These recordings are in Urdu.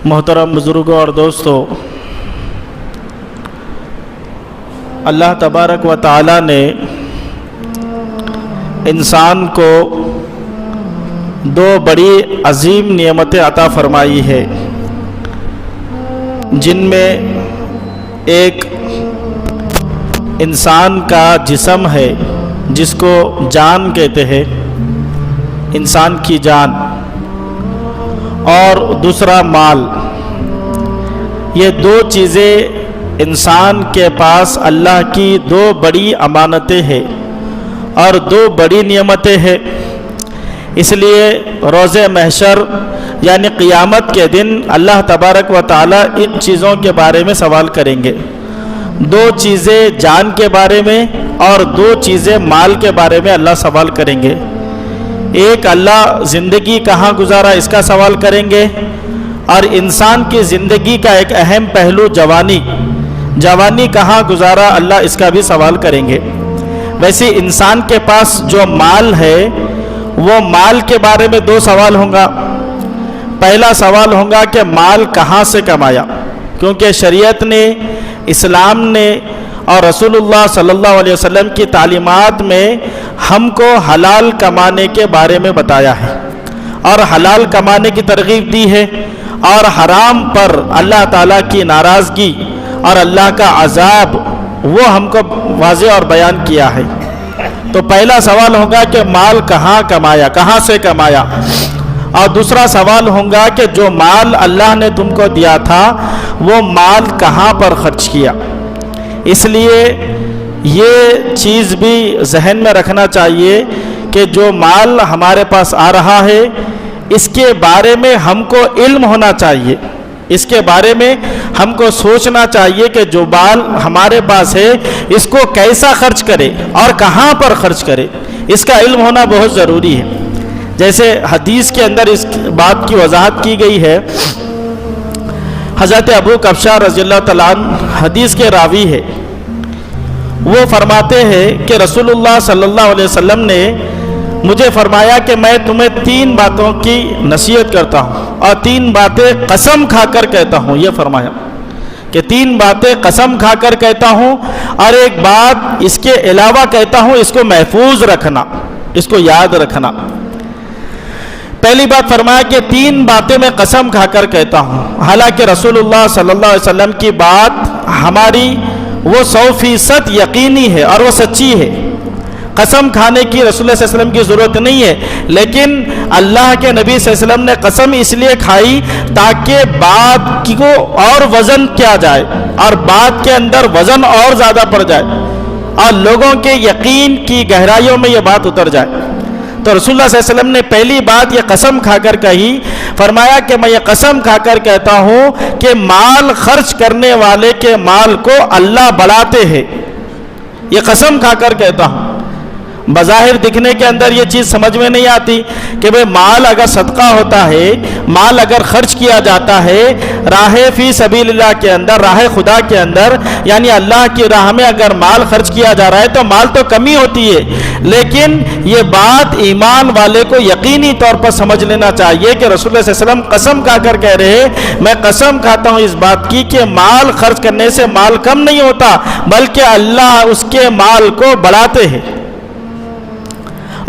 محترم بزرگوں اور دوستوں، اللہ تبارک و تعالی نے انسان کو دو بڑی عظیم نعمتیں عطا فرمائی ہے، جن میں ایک انسان کا جسم ہے جس کو جان کہتے ہیں، انسان کی جان، اور دوسرا مال۔ یہ دو چیزیں انسان کے پاس اللہ کی دو بڑی امانتیں ہیں اور دو بڑی نعمتیں ہیں۔ اس لیے روز محشر یعنی قیامت کے دن اللہ تبارک و تعالی ان چیزوں کے بارے میں سوال کریں گے، دو چیزیں جان کے بارے میں اور دو چیزیں مال کے بارے میں اللہ سوال کریں گے۔ ایک اللہ زندگی کہاں گزارا اس کا سوال کریں گے، اور انسان کی زندگی کا ایک اہم پہلو جوانی کہاں گزارا اللہ اس کا بھی سوال کریں گے۔ ویسے انسان کے پاس جو مال ہے وہ مال کے بارے میں دو سوال ہوں گا۔ پہلا سوال ہوگا کہ مال کہاں سے کمایا، کیونکہ شریعت نے، اسلام نے اور رسول اللہ صلی اللہ علیہ وسلم کی تعلیمات میں ہم کو حلال کمانے کے بارے میں بتایا ہے اور حلال کمانے کی ترغیب دی ہے، اور حرام پر اللہ تعالیٰ کی ناراضگی اور اللہ کا عذاب وہ ہم کو واضح اور بیان کیا ہے۔ تو پہلا سوال ہوگا کہ مال کہاں کمایا، کہاں سے کمایا، اور دوسرا سوال ہوگا کہ جو مال اللہ نے تم کو دیا تھا وہ مال کہاں پر خرچ کیا۔ اس لیے یہ چیز بھی ذہن میں رکھنا چاہیے کہ جو مال ہمارے پاس آ رہا ہے اس کے بارے میں ہم کو علم ہونا چاہیے، اس کے بارے میں ہم کو سوچنا چاہیے کہ جو مال ہمارے پاس ہے اس کو کیسا خرچ کرے اور کہاں پر خرچ کرے، اس کا علم ہونا بہت ضروری ہے۔ جیسے حدیث کے اندر اس بات کی وضاحت کی گئی ہے، حضرت ابو کبشہ رضی اللہ تعالیٰ عنہ حدیث کے راوی ہے، وہ فرماتے ہیں کہ رسول اللہ صلی اللہ علیہ وسلم نے مجھے فرمایا کہ میں تمہیں تین باتوں کی نصیحت کرتا ہوں اور تین باتیں قسم کھا کر کہتا ہوں۔ یہ فرمایا کہ تین باتیں قسم کھا کر کہتا ہوں اور ایک بات اس کے علاوہ کہتا ہوں، اس کو محفوظ رکھنا، اس کو یاد رکھنا۔ پہلی بات فرمایا کہ تین باتیں میں قسم کھا کر کہتا ہوں، حالانکہ رسول اللہ صلی اللہ علیہ وسلم کی بات ہماری وہ 100% یقینی ہے اور وہ سچی ہے۔ قسم کھانے کی رسول اللہ صلی اللہ علیہ وسلم کی ضرورت نہیں ہے، لیکن اللہ کے نبی صلی اللہ علیہ وسلم نے قسم اس لیے کھائی تاکہ بات کو اور وزن کیا جائے اور بات کے اندر وزن اور زیادہ پڑ جائے اور لوگوں کے یقین کی گہرائیوں میں یہ بات اتر جائے۔ تو رسول اللہ صلی اللہ علیہ وسلم نے پہلی بات یہ قسم کھا کر کہی، فرمایا کہ میں یہ قسم کھا کر کہتا ہوں کہ مال خرچ کرنے والے کے مال کو اللہ بڑھاتے ہیں۔ یہ قسم کھا کر کہتا ہوں۔ بظاہر دکھنے کے اندر یہ چیز سمجھ میں نہیں آتی کہ بھئی مال اگر صدقہ ہوتا ہے، مال اگر خرچ کیا جاتا ہے راہ فی سبیل اللہ کے اندر، راہ خدا کے اندر، یعنی اللہ کی راہ میں اگر مال خرچ کیا جا رہا ہے تو مال تو کمی ہوتی ہے، لیکن یہ بات ایمان والے کو یقینی طور پر سمجھ لینا چاہیے کہ رسول اللہ صلی اللہ علیہ وسلم قسم کھا کر کہہ رہے ہیں، میں قسم کھاتا ہوں اس بات کی کہ مال خرچ کرنے سے مال کم نہیں ہوتا بلکہ اللہ اس کے مال کو بڑھاتے ہیں۔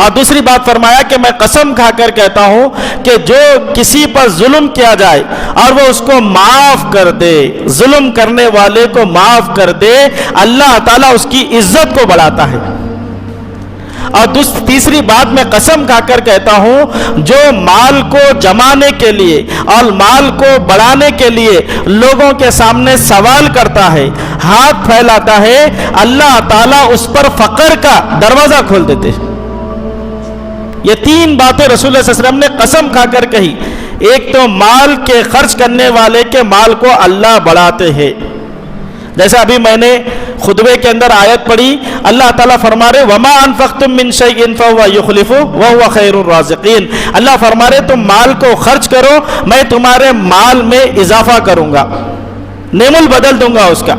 اور دوسری بات فرمایا کہ میں قسم کھا کر کہتا ہوں کہ جو کسی پر ظلم کیا جائے اور وہ اس کو معاف کر دے، ظلم کرنے والے کو معاف کر دے، اللہ تعالیٰ اس کی عزت کو بڑھاتا ہے۔ اور تیسری بات میں قسم کھا کر کہتا ہوں جو مال کو جمانے کے لیے اور مال کو بڑھانے کے لیے لوگوں کے سامنے سوال کرتا ہے، ہاتھ پھیلاتا ہے، اللہ تعالیٰ اس پر فقر کا دروازہ کھول دیتے ہیں۔ یہ تین باتیں رسول اللہ صلی اللہ علیہ وسلم نے قسم کھا کر کہی۔ ایک تو مال کے خرچ کرنے والے کے مال کو اللہ بڑھاتے ہیں، جیسا ابھی میں نے خطبے کے اندر آیت پڑھی، اللہ تعالیٰ فرما رہے وَمَا أَنفَقْتُم مِّن شَيْءٍ فَهُوَ يُخْلِفُهُ وَهُوَ خَيْرُ الرَّازِقِينَ۔ اللہ فرما رہے تم مال کو خرچ کرو، میں تمہارے مال میں اضافہ کروں گا، نعم البدل دوں گا اس کا۔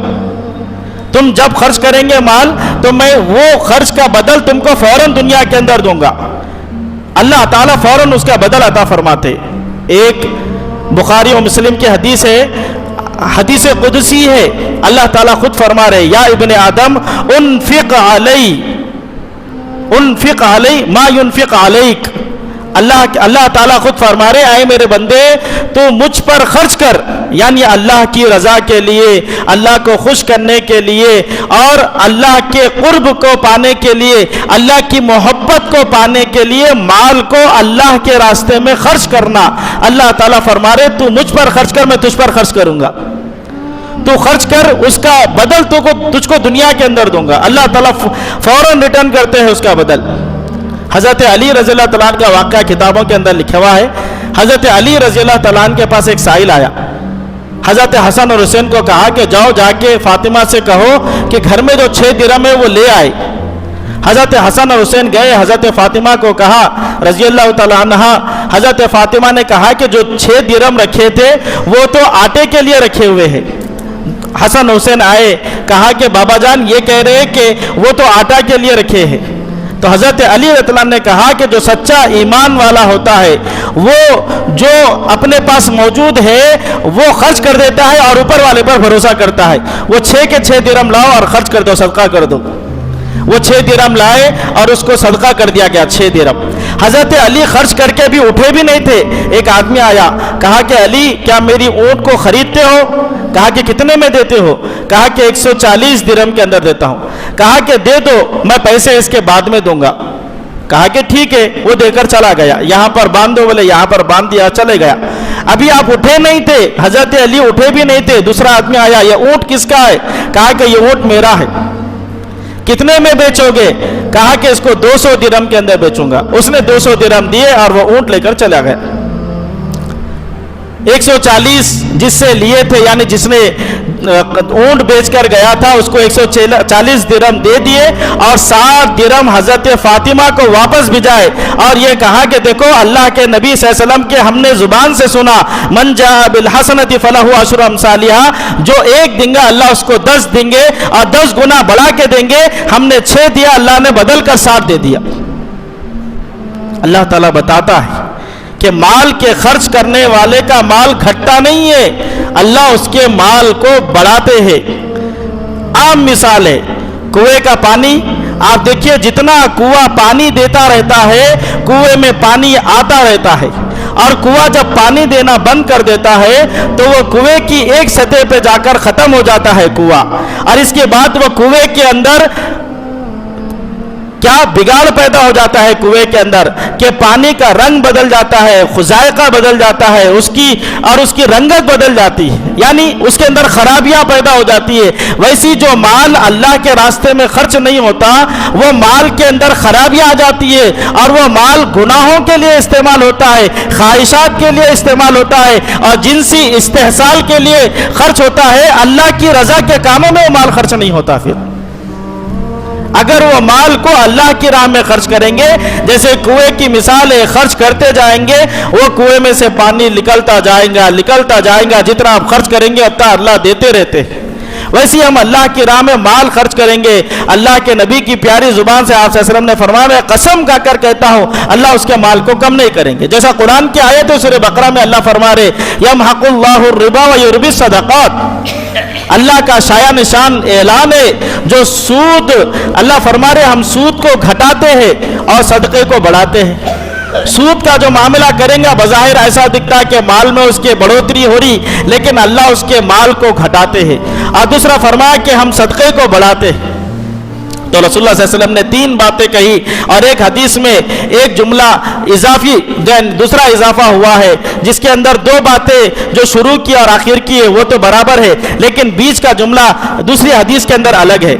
تم جب خرچ کریں گے مال تو میں وہ خرچ کا بدل تم کو فوراً دنیا کے اندر دوں گا۔ اللہ تعالیٰ فوراً اس کا بدل عطا فرماتے۔ ایک بخاری و مسلم کی حدیث ہے، حدیث قدسی ہے، اللہ تعالیٰ خود فرما رہے یا ابن آدم انفق علی ما ينفق علیک، اللہ تعالیٰ خود فرما رہے اے میرے بندے تو مجھ پر خرچ کر، یعنی اللہ کی رضا کے لیے، اللہ کو خوش کرنے کے لیے اور اللہ کے قرب کو پانے کے لیے، اللہ کی محبت کو پانے کے لیے مال کو اللہ کے راستے میں خرچ کرنا۔ اللہ تعالیٰ فرما رہے تو مجھ پر خرچ کر، میں تجھ پر خرچ کروں گا، تو خرچ کر، اس کا بدل تجھ کو دنیا کے اندر دوں گا۔ اللہ تعالیٰ فوراً ریٹرن کرتے ہیں اس کا بدل۔ حضرت علی رضی اللہ تعالیٰ عنہ کا واقعہ کتابوں کے اندر لکھا ہوا ہے۔ حضرت علی رضی اللہ تعالیٰ عنہ کے پاس ایک سائل آیا، حضرت حسن اور حسین کو کہا کہ جاؤ جا کے فاطمہ سے کہو کہ گھر میں جو 6 درہم ہے وہ لے آئے۔ حضرت حسن اور حسین گئے، حضرت فاطمہ کو کہا رضی اللہ تعالیٰ عنہ، حضرت فاطمہ نے کہا کہ جو 6 درہم رکھے تھے وہ تو آٹے کے لیے رکھے ہوئے ہیں۔ حسن حسین آئے، کہا کہ بابا جان یہ کہہ رہے کہ وہ تو آٹا کے لیے رکھے ہیں۔ تو حضرت علی رضی اللہ عنہ نے کہا کہ جو سچا ایمان والا ہوتا ہے وہ جو اپنے پاس موجود ہے وہ خرچ کر دیتا ہے اور اوپر والے پر بھروسہ کرتا ہے۔ وہ 6 کے 6 درہم لاؤ اور خرچ کر دو، صدقہ کر دو۔ وہ 6 درہم لائے اور اس کو صدقہ کر دیا گیا 6 درہم۔ حضرت علی خرچ کر کے بھی اٹھے بھی نہیں تھے، ایک آدمی آیا، کہا کہ علی کیا میری اونٹ کو خریدتے ہو؟ کہا کہ کتنے میں دیتے ہو؟ کہا کہ 140 درہم کے اندر دیتا ہوں۔ کہا کہ دے دو، میں پیسے اس کے بعد میں دوں گا۔ کہا کہ ٹھیک ہے، وہ دے کر چلا گیا۔ یہاں پر باندھ دو، بولے یہاں پر باندھ دیا، چلے گیا۔ ابھی آپ اٹھے نہیں تھے، حضرت علی اٹھے بھی نہیں تھے، دوسرا آدمی آیا، یہ اونٹ کس کا ہے؟ کہا کہ یہ اونٹ میرا ہے۔ کتنے میں بیچو گے؟ کہا کہ اس کو 200 درہم کے اندر بیچوں گا۔ اس نے 200 درہم دیے اور وہ اونٹ لے کر چلا گیا۔ 140 جس سے لیے تھے، یعنی جس نے اونٹ بیچ کر گیا تھا، اس کو 140 درہم دے دیے اور 60 درہم حضرت فاطمہ کو واپس بھیجائے اور یہ کہا کہ دیکھو اللہ کے نبی صلی اللہ علیہ وسلم کے ہم نے زبان سے سنا، من جاء بالحسنۃ فلہ عشر امثالھا، جو 1 دیں گا اللہ اس کو 10 دیں گے اور 10 گنا بڑھا کے دیں گے۔ ہم نے 6 دیا، اللہ نے بدل کر 7 دے دیا۔ اللہ تعالیٰ بتاتا ہے کہ مال کے خرچ کرنے والے کا مال گھٹتا نہیں ہے، اللہ اس کے مال کو بڑھاتے ہیں۔ عام مثال ہے کنویں کا پانی، آپ دیکھیے جتنا کنواں پانی دیتا رہتا ہے کنویں میں پانی آتا رہتا ہے، اور کنواں جب پانی دینا بند کر دیتا ہے تو وہ کنویں کی ایک سطح پہ جا کر ختم ہو جاتا ہے کنواں، اور اس کے بعد وہ کنویں کے اندر کیا بگاڑ پیدا ہو جاتا ہے کنویں کے اندر کہ پانی کا رنگ بدل جاتا ہے، ذائقہ بدل جاتا ہے، اس کی رنگت بدل جاتی ہے، یعنی اس کے اندر خرابیاں پیدا ہو جاتی ہے۔ ویسی جو مال اللہ کے راستے میں خرچ نہیں ہوتا وہ مال کے اندر خرابیاں آ جاتی ہے، اور وہ مال گناہوں کے لیے استعمال ہوتا ہے، خواہشات کے لیے استعمال ہوتا ہے اور جنسی استحصال کے لیے خرچ ہوتا ہے۔ اللہ کی رضا کے کاموں میں وہ مال خرچ نہیں ہوتا۔ پھر اگر وہ مال کو اللہ کی راہ میں خرچ کریں گے، جیسے کنویں کی مثال ہے، خرچ کرتے جائیں گے وہ کنویں میں سے پانی نکلتا جائے گا، جتنا آپ خرچ کریں گے اتنا اللہ دیتے رہتے ہیں۔ ویسے ہم اللہ کی راہ میں مال خرچ کریں گے، اللہ کے نبی کی پیاری زبان سے آپ صلی اللہ علیہ وسلم نے فرمایا میں قسم کھا کر کہتا ہوں اللہ اس کے مال کو کم نہیں کریں گے۔ جیسا قرآن کی آیت ہے سورہ بقرہ میں اللہ فرما رہے یمحق اللہ الربا ویربی الصدقات، اللہ کا شایع نشان اعلان ہے جو سود، اللہ فرما رہے ہم سود کو گھٹاتے ہیں اور صدقے کو بڑھاتے ہیں۔ سود کا جو معاملہ کریں گا بظاہر ایسا دکھتا ہے کہ مال میں اس کے بڑھوتری ہو رہی، لیکن اللہ اس کے مال کو گھٹاتے ہیں۔ اور دوسرا فرمایا کہ ہم صدقے کو بڑھاتے ہیں۔ تو رسول اللہ صلی اللہ علیہ وسلم نے 3 باتیں کہی، اور ایک حدیث میں ایک جملہ اضافی دوسرا اضافہ ہوا ہے جس کے اندر 2 باتیں جو شروع کی اور آخر کی ہے وہ تو برابر ہے، لیکن بیچ کا جملہ دوسری حدیث کے اندر الگ ہے۔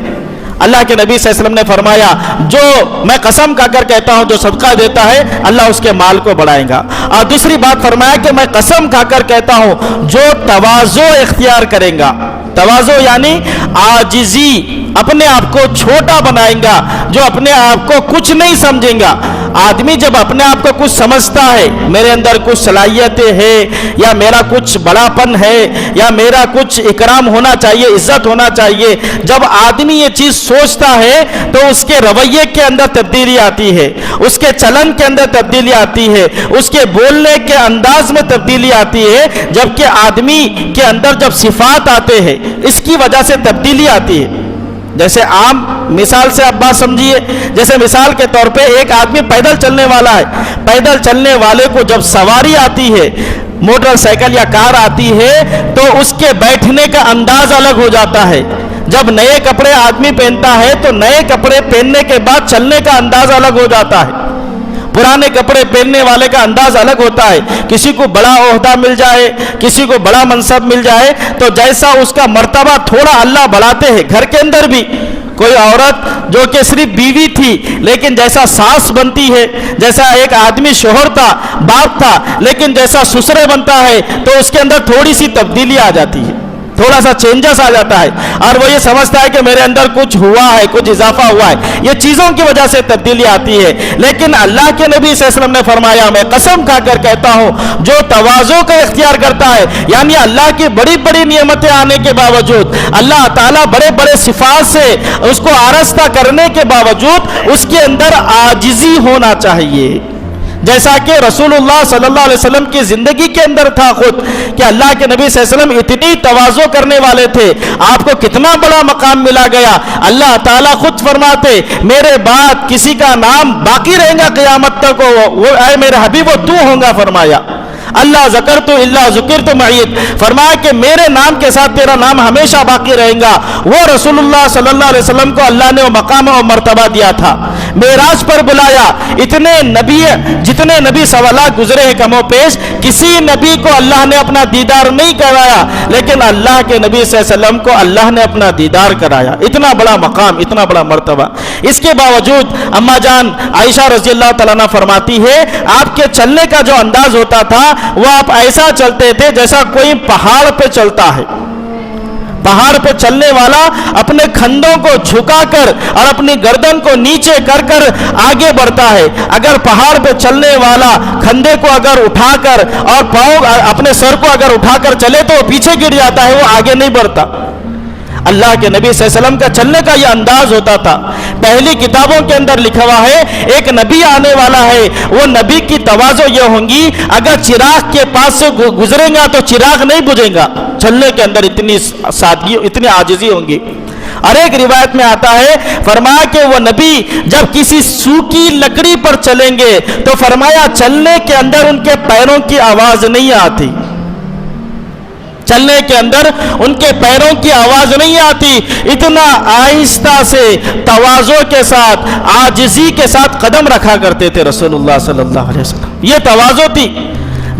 اللہ کے نبی صلی اللہ علیہ وسلم نے فرمایا جو میں قسم کھا کر کہتا ہوں جو صدقہ دیتا ہے اللہ اس کے مال کو بڑھائے گا، اور دوسری بات فرمایا کہ میں قسم کھا کر کہتا ہوں جو تواضع اختیار کرے گا، تواضع یعنی عاجزی اپنے آپ کو چھوٹا بنائے گا، جو اپنے آپ کو کچھ نہیں سمجھیں گا۔ آدمی جب اپنے آپ کو کچھ سمجھتا ہے، میرے اندر کچھ صلاحیتیں ہیں، یا میرا کچھ بڑا پن ہے، یا میرا کچھ اکرام ہونا چاہیے، عزت ہونا چاہیے، جب آدمی یہ چیز سوچتا ہے تو اس کے رویے کے اندر تبدیلی آتی ہے، اس کے چلن کے اندر تبدیلی آتی ہے، اس کے بولنے کے انداز میں تبدیلی آتی ہے۔ جبکہ آدمی کے اندر جب صفات آتے ہیں، اس کی وجہ سے تبدیلی آتی ہے۔ جیسے عام مثال سے آپ بات سمجھیے، جیسے مثال کے طور پہ ایک آدمی پیدل چلنے والا ہے، پیدل چلنے والے کو جب سواری آتی ہے، موٹر سائیکل یا کار آتی ہے، تو اس کے بیٹھنے کا انداز الگ ہو جاتا ہے۔ جب نئے کپڑے آدمی پہنتا ہے تو نئے کپڑے پہننے کے بعد چلنے کا انداز الگ ہو جاتا ہے۔ پرانے کپڑے پہننے والے کا انداز الگ ہوتا ہے۔ کسی کو بڑا عہدہ مل جائے، کسی کو بڑا منصب مل جائے، تو جیسا اس کا مرتبہ تھوڑا اللہ بڑھاتے ہیں۔ گھر کے اندر بھی کوئی عورت جو کہ صرف بیوی تھی، لیکن جیسا ساس بنتی ہے، جیسا ایک آدمی شوہر تھا، باپ تھا، لیکن جیسا سسرے بنتا ہے، تو اس کے اندر تھوڑی سی تبدیلی آ جاتی ہے، تھوڑا سا چینجز آ جاتا ہے، اور وہ یہ سمجھتا ہے کہ میرے اندر کچھ ہوا ہے، کچھ اضافہ ہوا ہے۔ یہ چیزوں کی وجہ سے تبدیلی آتی ہے۔ لیکن اللہ کے نبی صلی اللہ علیہ وسلم نے فرمایا، میں قسم کھا کر کہتا ہوں، جو تواضع کا اختیار کرتا ہے، یعنی اللہ کی بڑی بڑی نعمتیں آنے کے باوجود، اللہ تعالیٰ بڑے بڑے صفات سے اس کو آراستہ کرنے کے باوجود اس کے اندر عاجزی ہونا چاہیے۔ جیسا کہ رسول اللہ صلی اللہ علیہ وسلم کی زندگی کے اندر تھا خود، کہ اللہ کے نبی صلی اللہ علیہ وسلم اتنی تواضع کرنے والے تھے، آپ کو کتنا بڑا مقام ملا گیا۔ اللہ تعالیٰ خود فرماتے، میرے بعد کسی کا نام باقی رہے گا قیامت تک، وہ اے میرے حبیب وہ تو ہوں گا، فرمایا اللہ ذکرت الا ذکرت معیت، فرمایا کہ میرے نام کے ساتھ تیرا نام ہمیشہ باقی رہے گا۔ وہ رسول اللہ صلی اللہ علیہ وسلم کو اللہ نے وہ مقام و مرتبہ دیا تھا، معراج پر بلایا۔ اتنے نبی، جتنے نبی سوالات گزرے ہیں کم و بیش، کسی نبی کو اللہ نے اپنا دیدار نہیں کرایا، لیکن اللہ کے نبی صلی اللہ علیہ وسلم کو اللہ نے اپنا دیدار کرایا۔ اتنا بڑا مقام، اتنا بڑا مرتبہ۔ اس کے باوجود اما جان عائشہ رضی اللہ تعالیٰ عنہ فرماتی ہے، آپ کے چلنے کا جو انداز ہوتا تھا، وہ آپ ایسا چلتے تھے جیسا کوئی پہاڑ پہ چلتا ہے۔ پہاڑ پہ چلنے والا اپنے کھندوں کو جھکا کر اور اپنی گردن کو نیچے کر کر آگے بڑھتا ہے۔ اگر پہاڑ پہ چلنے والا کھندے کو اگر اٹھا کر اور پاؤں اپنے سر کو اگر اٹھا کر چلے تو وہ پیچھے گر جاتا ہے، وہ آگے نہیں بڑھتا۔ اللہ کے نبی صلی اللہ علیہ وسلم کا چلنے کا یہ انداز ہوتا تھا۔ پہلی کتابوں کے اندر لکھا ہوا ہے، ایک نبی آنے والا ہے، وہ نبی کی تواضع یہ ہوں گی، اگر چراغ کے پاس سے گزرے گا تو چراغ نہیں بجھے گا۔ چلنے کے اندر اتنی سادگی، اتنی عاجزی ہوں گی۔ اور ایک روایت میں آتا ہے، فرمایا کہ وہ نبی جب کسی سوکھی لکڑی پر چلیں گے تو فرمایا چلنے کے اندر ان کے پیروں کی آواز نہیں آتی، چلنے کے اندر ان کے پیروں کی آواز نہیں آتی، اتنا آہستہ سے تواضع کے ساتھ، عاجزی کے ساتھ قدم رکھا کرتے تھے رسول اللہ صلی اللہ علیہ وسلم۔ یہ تواضع تھی۔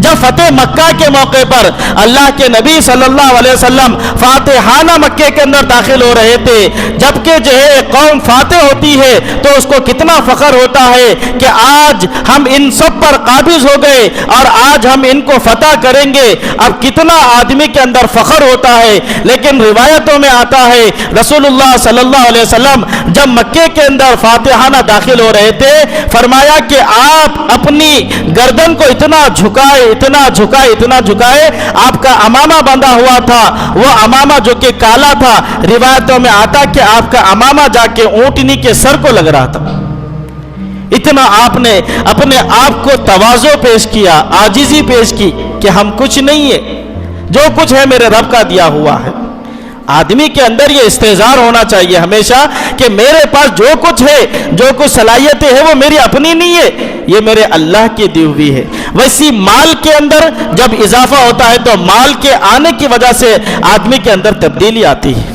جب فتح مکہ کے موقع پر اللہ کے نبی صلی اللہ علیہ وسلم فاتحانہ مکے کے اندر داخل ہو رہے تھے، جبکہ جو ہے قوم فاتح ہوتی ہے تو اس کو کتنا فخر ہوتا ہے کہ آج ہم ان سب پر قابض ہو گئے اور آج ہم ان کو فتح کریں گے۔ اب کتنا آدمی کے اندر فخر ہوتا ہے، لیکن روایتوں میں آتا ہے رسول اللہ صلی اللہ علیہ وسلم جب مکے کے اندر فاتحانہ داخل ہو رہے تھے، فرمایا کہ آپ اپنی گردن کو اتنا جھکائے، اتنا جھکائے، اتنا جھکائے، آپ کا امامہ بندھا ہوا تھا، وہ امامہ جو کہ کالا تھا، روایتوں میں آتا کہ آپ کا امامہ جا کے اونٹنی کے سر کو لگ رہا تھا۔ اتنا آپ نے اپنے آپ کو تواضع پیش کیا، عاجزی پیش کی کہ ہم کچھ نہیں ہے، جو کچھ ہے میرے رب کا دیا ہوا ہے۔ آدمی کے اندر یہ استحضار ہونا چاہیے ہمیشہ کہ میرے پاس جو کچھ ہے، جو کچھ صلاحیتیں ہیں، وہ میری اپنی نہیں ہے، یہ میرے اللہ کی دی ہوئی ہے۔ ویسی مال کے اندر جب اضافہ ہوتا ہے تو مال کے آنے کی وجہ سے آدمی کے اندر تبدیلی آتی ہے۔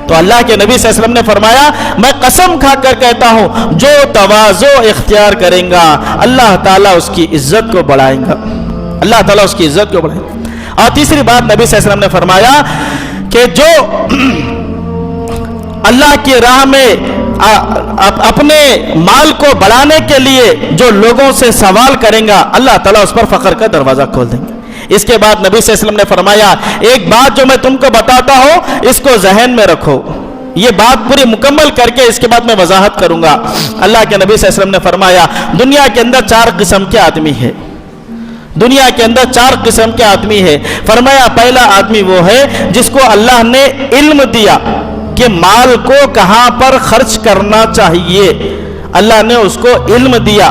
تو اللہ کے نبی صلی اللہ علیہ وسلم نے فرمایا، میں قسم کھا کر کہتا ہوں، جو تواضع اختیار کریں گا اللہ تعالیٰ اس کی عزت کو بڑھائیں گا، اللہ تعالیٰ اس کی عزت کو بڑھائیں گا۔ اور تیسری بات نبی صلی اللہ علیہ وسلم نے فرمایا کہ جو اللہ کی راہ میں اپنے مال کو بڑھانے کے لیے جو لوگوں سے سوال کریں گا، اللہ تعالیٰ اس پر فخر کا دروازہ کھول دیں گے۔ اس کے بعد نبی صلی اللہ علیہ وسلم نے فرمایا، ایک بات جو میں تم کو بتاتا ہوں، اس کو ذہن میں رکھو، یہ بات پوری مکمل کر کے اس کے بعد میں وضاحت کروں گا۔ اللہ کے نبی صلی اللہ علیہ وسلم نے فرمایا دنیا کے اندر 4 قسم کے آدمی ہے، دنیا کے اندر 4 قسم کے آدمی ہے۔ فرمایا پہلا آدمی وہ ہے جس کو اللہ نے علم دیا کہ مال کو کہاں پر خرچ کرنا چاہیے، اللہ نے اس کو علم دیا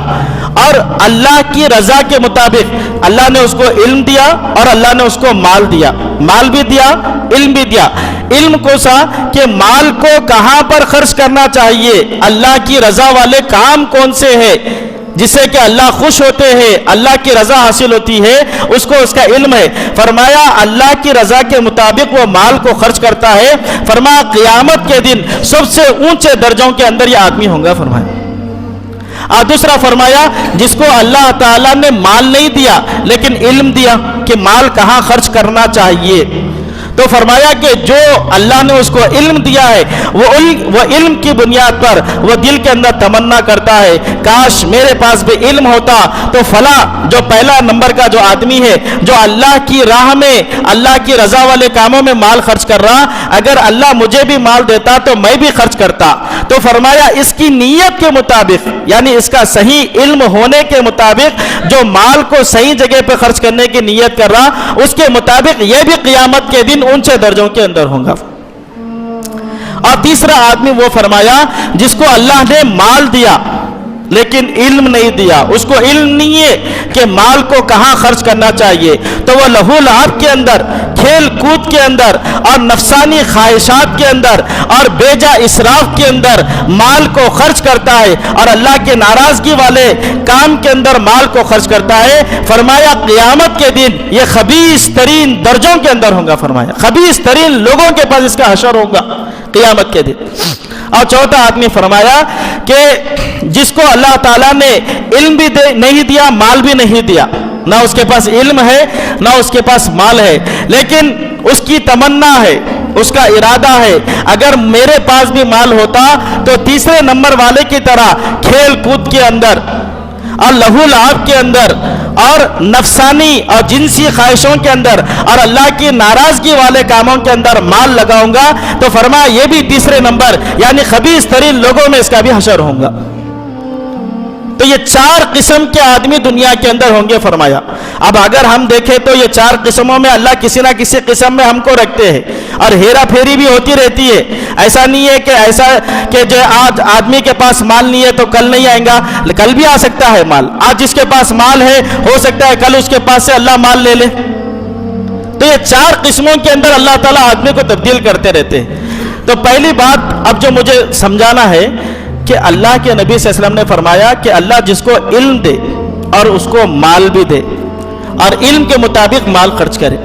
اور اللہ کی رضا کے مطابق اللہ نے اس کو علم دیا اور اللہ نے اس کو مال دیا، مال بھی دیا علم بھی دیا۔ علم کو سا کہ مال کو کہاں پر خرچ کرنا چاہیے، اللہ کی رضا والے کام کون سے ہیں جس سے کہ اللہ خوش ہوتے ہیں، اللہ کی رضا حاصل ہوتی ہے، اس کو اس کا علم ہے۔ فرمایا اللہ کی رضا کے مطابق وہ مال کو خرچ کرتا ہے۔ فرمایا قیامت کے دن سب سے اونچے درجوں کے اندر یہ آدمی ہوں گا۔ فرمایا اور دوسرا فرمایا جس کو اللہ تعالیٰ نے مال نہیں دیا لیکن علم دیا کہ مال کہاں خرچ کرنا چاہیے، تو فرمایا کہ جو اللہ نے اس کو علم دیا ہے وہ علم کی بنیاد پر وہ دل کے اندر تمنا کرتا ہے کاش میرے پاس بھی علم ہوتا تو فلاں جو پہلا نمبر کا جو آدمی ہے جو اللہ کی راہ میں اللہ کی رضا والے کاموں میں مال خرچ کر رہا، اگر اللہ مجھے بھی مال دیتا تو میں بھی خرچ کرتا۔ تو فرمایا اس کی نیت کے مطابق یعنی اس کا صحیح علم ہونے کے مطابق جو مال کو صحیح جگہ پہ خرچ کرنے کی نیت کر رہا اس کے مطابق یہ بھی قیامت کے دن اونچے درجوں کے اندر ہوں گا۔ اور تیسرا آدمی وہ فرمایا جس کو اللہ نے مال دیا لیکن علم نہیں دیا، اس کو علم نہیں ہے کہ مال کو کہاں خرچ کرنا چاہیے، تو وہ لہو لعب کے اندر، کھیل کود کے اندر اور نفسانی خواہشات کے اندر اور بیجا اسراف کے اندر مال کو خرچ کرتا ہے اور اللہ کے ناراضگی والے کام کے اندر مال کو خرچ کرتا ہے۔ فرمایا قیامت کے دن یہ خبیث ترین درجوں کے اندر ہوگا، فرمایا خبیث ترین لوگوں کے پاس اس کا حشر ہوگا قیامت کے دن۔ اور چوتھا آدمی فرمایا کہ جس کو اللہ تعالیٰ نے علم بھی نہیں دیا مال بھی نہیں دیا، نہ اس کے پاس علم ہے نہ اس کے پاس مال ہے، لیکن اس کی تمنا ہے، اس کا ارادہ ہے اگر میرے پاس بھی مال ہوتا تو تیسرے نمبر والے کی طرح کھیل کود کے اندر اور لہو لعب کے اندر اور نفسانی اور جنسی خواہشوں کے اندر اور اللہ کی ناراضگی والے کاموں کے اندر مال لگاؤں گا، تو فرمایا یہ بھی تیسرے نمبر یعنی خبیث ترین لوگوں میں اس کا بھی حشر ہوگا۔ تو یہ 4 قسم کے آدمی دنیا کے اندر ہوں گے فرمایا۔ اب اگر ہم دیکھیں تو یہ 4 قسموں میں اللہ کسی نہ کسی قسم میں ہم کو رکھتے ہیں اور ہیرا پھیری بھی ہوتی رہتی ہے۔ ایسا نہیں ہے کہ ایسا کہ جو آج آدمی کے پاس مال نہیں ہے تو کل نہیں آئے گا، کل بھی آ سکتا ہے مال۔ آج جس کے پاس مال ہے ہو سکتا ہے کل اس کے پاس سے اللہ مال لے لے۔ تو یہ 4 قسموں کے اندر اللہ تعالیٰ آدمی کو تبدیل کرتے رہتے ہیں۔ تو پہلی بات اب جو مجھے سمجھانا ہے کہ اللہ کے نبی صلی اللہ علیہ وسلم نے فرمایا کہ اللہ جس کو علم دے اور اس کو مال بھی دے اور علم کے مطابق مال خرچ کرے،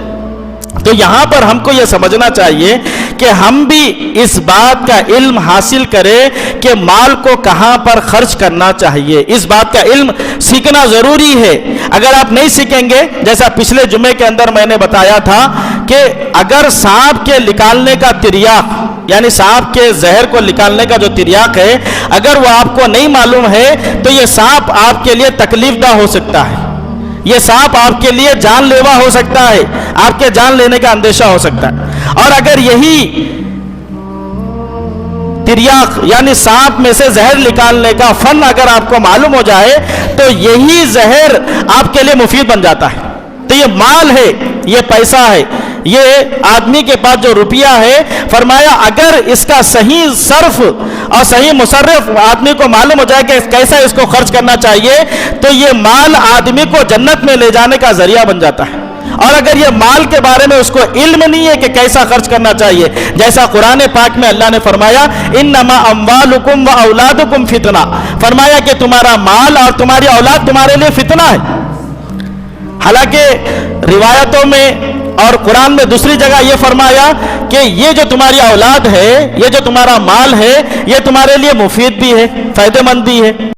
تو یہاں پر ہم کو یہ سمجھنا چاہیے کہ ہم بھی اس بات کا علم حاصل کریں کہ مال کو کہاں پر خرچ کرنا چاہیے، اس بات کا علم سیکھنا ضروری ہے۔ اگر آپ نہیں سیکھیں گے، جیسا پچھلے جمعے کے اندر میں نے بتایا تھا کہ اگر سانپ کے نکالنے کا تریاق یعنی سانپ کے زہر کو نکالنے کا جو تریاق ہے اگر وہ آپ کو نہیں معلوم ہے تو یہ سانپ آپ کے لیے تکلیف دہ ہو سکتا ہے، یہ سانپ آپ کے لیے جان لیوا ہو سکتا ہے، آپ کے جان لینے کا اندیشہ ہو سکتا ہے۔ اور اگر یہی تریاق یعنی سانپ میں سے زہر نکالنے کا فن اگر آپ کو معلوم ہو جائے تو یہی زہر آپ کے لیے مفید بن جاتا ہے۔ تو یہ مال ہے، یہ پیسہ ہے، یہ آدمی کے پاس جو روپیہ ہے، فرمایا اگر اس کا صحیح صرف اور صحیح مصرف آدمی کو معلوم ہو جائے کہ کیسا اس کو خرچ کرنا چاہیے تو یہ مال آدمی کو جنت میں لے جانے کا ذریعہ بن جاتا ہے۔ اور اگر یہ مال کے بارے میں اس کو علم نہیں ہے کہ کیسا خرچ کرنا چاہیے، جیسا قرآن پاک میں اللہ نے فرمایا انما اموالکم و اولادکم فتنہ، فرمایا کہ تمہارا مال اور تمہاری اولاد تمہارے لیے فتنہ ہے۔ حالانکہ روایتوں میں اور قرآن میں دوسری جگہ یہ فرمایا کہ یہ جو تمہاری اولاد ہے، یہ جو تمہارا مال ہے، یہ تمہارے لیے مفید بھی ہے، فائدہ مند بھی ہے۔